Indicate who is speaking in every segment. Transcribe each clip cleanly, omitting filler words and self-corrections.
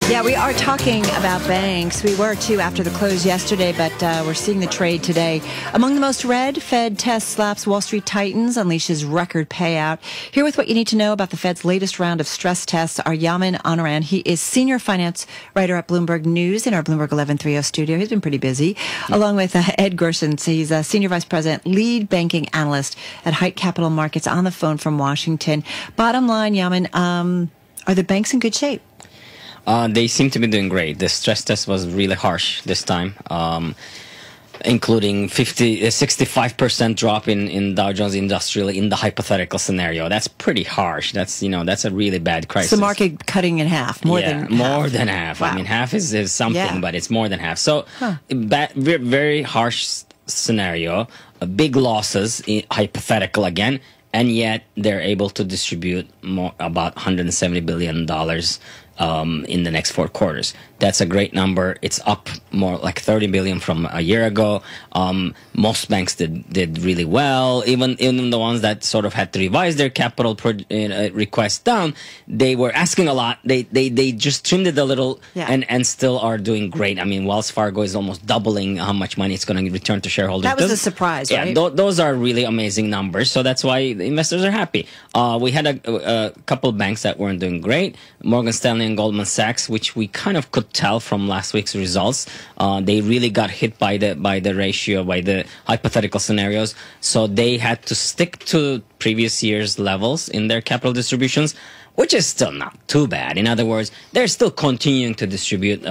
Speaker 1: Yeah, we are talking about banks. We were, too, after the close yesterday, but we're seeing the trade today. Among the most read, Fed test slaps Wall Street Titans, unleashes record payout. Here with what you need to know about the Fed's latest round of stress tests are Yamin Anaran. He is senior finance writer at Bloomberg News in our Bloomberg 1130 studio. He's been pretty busy, along with Ed Groshans. He's a senior vice president, lead banking analyst at Hite Capital Markets, on the phone from Washington. Bottom line, Yamin, are the banks in good shape?
Speaker 2: They seem to be doing great. The stress test was really harsh this time, including 65% drop in Dow Jones Industrial in the hypothetical scenario. That's pretty harsh. That's a really bad crisis.
Speaker 1: It's the market cutting in half, more than
Speaker 2: half.
Speaker 1: Wow.
Speaker 2: I mean, half is something, but it's more than half. So, very harsh scenario. Big losses, hypothetical again. And yet they're able to distribute about $170 billion in the next 4 quarters. That's a great number. It's up more like $30 billion from a year ago. Most banks did really well. Even the ones that sort of had to revise their capital requests down, they were asking a lot. They just trimmed it a little, and still are doing great. I mean, Wells Fargo is almost doubling how much money it's going to return to shareholders.
Speaker 1: That was a surprise, right?
Speaker 2: Yeah, those are really amazing numbers. So that's why the investors are happy. We had a couple of banks that weren't doing great. Morgan Stanley and Goldman Sachs, which we kind of could tell from last week's results. They really got hit by the ratio, by the hypothetical scenarios. So they had to stick to previous year's levels in their capital distributions, which is still not too bad. In other words, they're still continuing to distribute,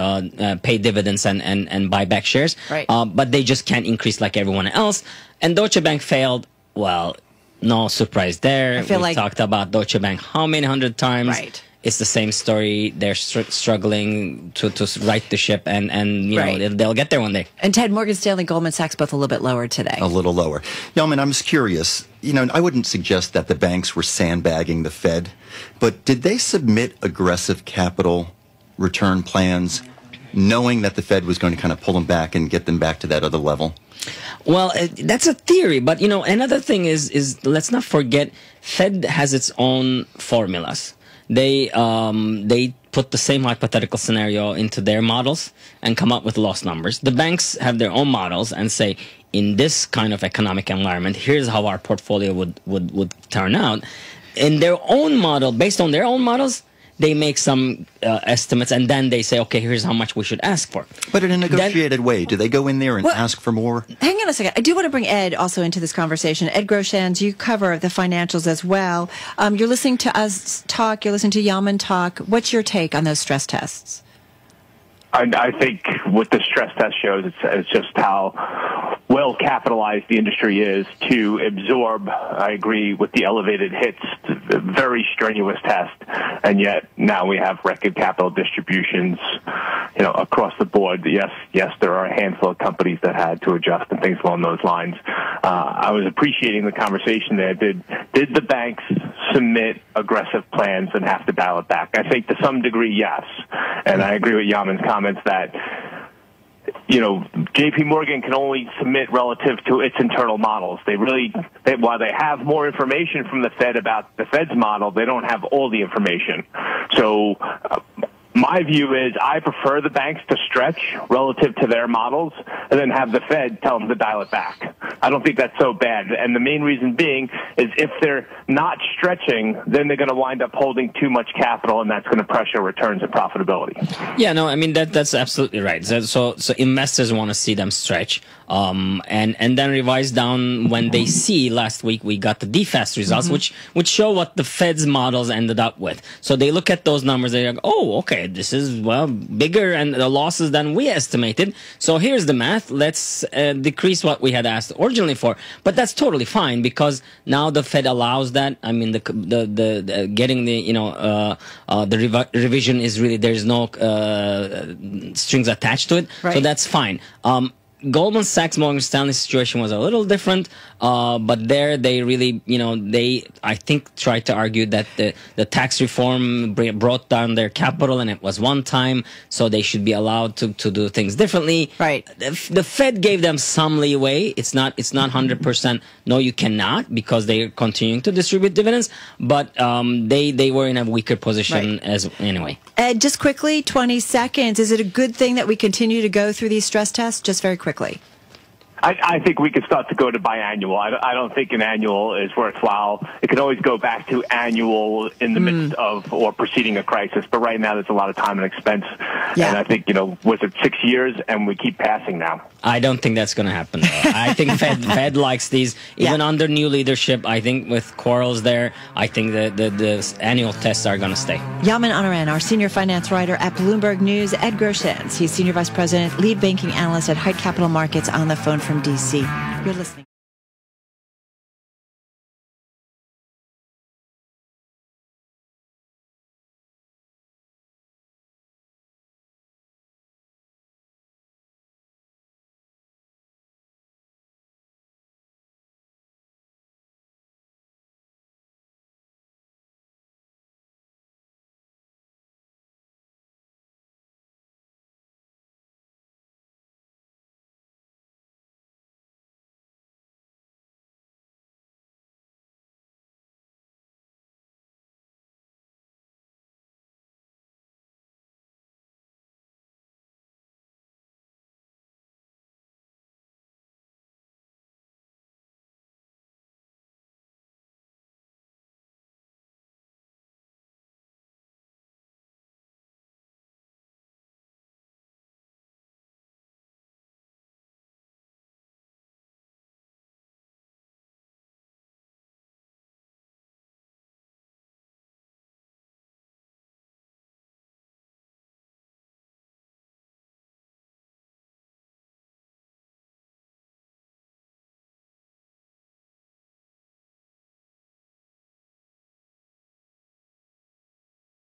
Speaker 2: pay dividends and buy back shares.
Speaker 1: Right.
Speaker 2: But they just can't increase like everyone else. And Deutsche Bank failed. Well, no surprise there. We've talked about Deutsche Bank how many hundred times.
Speaker 1: Right.
Speaker 2: It's the same story. They're struggling to right the ship, and you know they'll get there one day.
Speaker 1: And Ted, Morgan Stanley, Goldman Sachs, both a little bit lower today.
Speaker 3: A little lower. Yeah, I mean, I'm just curious. You know, I wouldn't suggest that the banks were sandbagging the Fed, but did they submit aggressive capital return plans, knowing that the Fed was going to kind of pull them back and get them back to that other level?
Speaker 2: Well, that's a theory, but you know, another thing is let's not forget, Fed has its own formulas. They put the same hypothetical scenario into their models and come up with loss numbers. The banks have their own models and say, in this kind of economic environment, here's how our portfolio would turn out. In their own model, based on their own models, they make some estimates, and then they say, okay, here's how much we should ask for.
Speaker 3: But in a negotiated way, do they go in there and ask for more?
Speaker 1: Hang on a second. I do want to bring Ed also into this conversation. Ed Groshans, you cover the financials as well. You're listening to us talk. You're listening to Yamin talk. What's your take on those stress tests?
Speaker 4: I think what the stress test shows, it's just how well capitalized the industry is to absorb, I agree, with the elevated hits, a very strenuous test, and yet now we have record capital distributions, you know, across the board. Yes, there are a handful of companies that had to adjust and things along those lines. I was appreciating the conversation there. Did the banks submit aggressive plans and have to dial it back? I think to some degree, yes. And I agree with Yamin's comments that, you know, J.P. Morgan can only submit relative to its internal models. While they have more information from the Fed about the Fed's model, they don't have all the information. So my view is I prefer the banks to stretch relative to their models and then have the Fed tell them to dial it back. I don't think that's so bad. And the main reason being is if they're not stretching, then they're going to wind up holding too much capital, and that's going to pressure returns and profitability.
Speaker 2: Yeah, no, I mean, that's absolutely right. So investors want to see them stretch and then revise down when they see. Last week we got the DFAST results, which show what the Fed's models ended up with. So they look at those numbers, they're like, oh, okay, this is, well, bigger and the losses than we estimated. So here's the math. Let's decrease what we had asked originally for. But that's totally fine because now the Fed allows that. I mean, the getting the, you know, the revision is really, there's no strings attached to it. Right. So that's fine. Goldman Sachs, Morgan Stanley situation was a little different. But there they really, I think tried to argue that the tax reform brought down their capital, and it was one time, so they should be allowed to do things differently.
Speaker 1: Right.
Speaker 2: The Fed gave them some leeway. It's not 100%. No, you cannot, because they're continuing to distribute dividends. But they were in a weaker position anyway.
Speaker 1: Ed, just quickly, 20 seconds. Is it a good thing that we continue to go through these stress tests? Just very quickly.
Speaker 4: I think we could start to go to biannual. I don't think an annual is worthwhile. It can always go back to annual in the midst of or preceding a crisis. But right now, there's a lot of time and expense. Yeah. And I think, was it 6 years, and we keep passing now?
Speaker 2: I don't think that's going to happen, though. I think Fed likes these. Even under new leadership, I think with Quarles there, I think the annual tests are going to stay.
Speaker 1: Yaman Anaran, our senior finance writer at Bloomberg News. Ed Groshans, he's senior vice president, lead banking analyst at Hite Capital Markets, on the phone from D.C. You're listening.